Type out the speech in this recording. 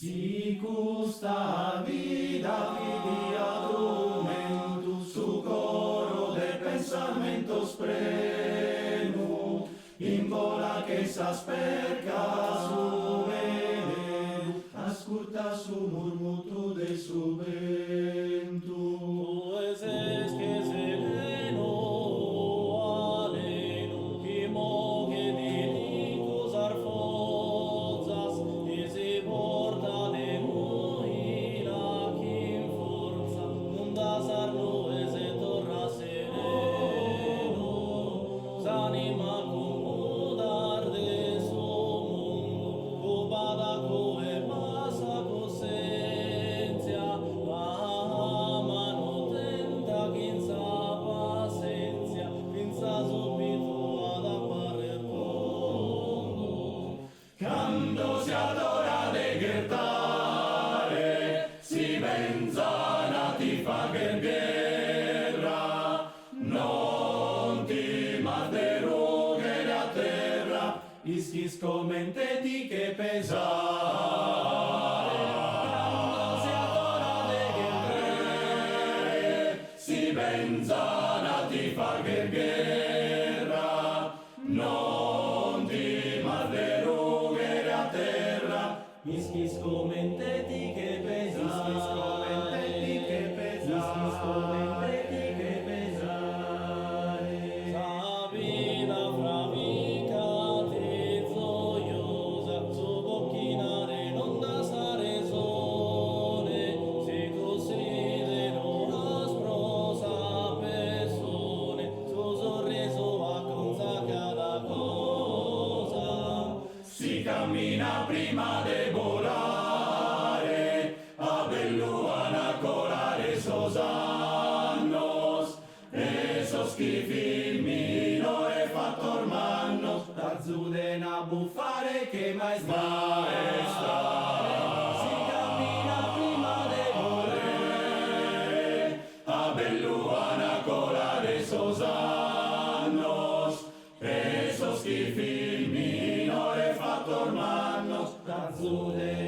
Si custa vida pidia argumentu, su coro de pensamentos prenu, imbola que s'asperca su venenu, asculta su murmutu de su ventu. Pues es que sereno, aleno, que mogue dilicus arfozas, e se porta de muina, que in forza, mundas arnues e torna sereno, s'anima comodar de su mundo, cobada coe passa coscienza, mano tenta che sa pazienza, pensa subito ad apparer tondo. Quando si adora de ghertare, si benzana ti fa guerra, non ti madderughe a terra, ischis commente di che pesare. Quando si adora de ghertare, si benzana ti fa guerra, non ti madderughe a terra, ischis commente di che pesare. Ischis commente di che pesare. Ischis commente di che pesare. Sabina framica te gioiosa, su bocchinare non da stare sole, se considero aspro persone, su sorriso acconza cada cosa. Si cammina prima de volare, a belluana colare sos annos, e sos chi filmino e fattor mannos, da zudena buffare che mai smaestra. Si cammina prima de volare, a belluana colare sos annos, e sos chi filmino e fattor mannos, da zudena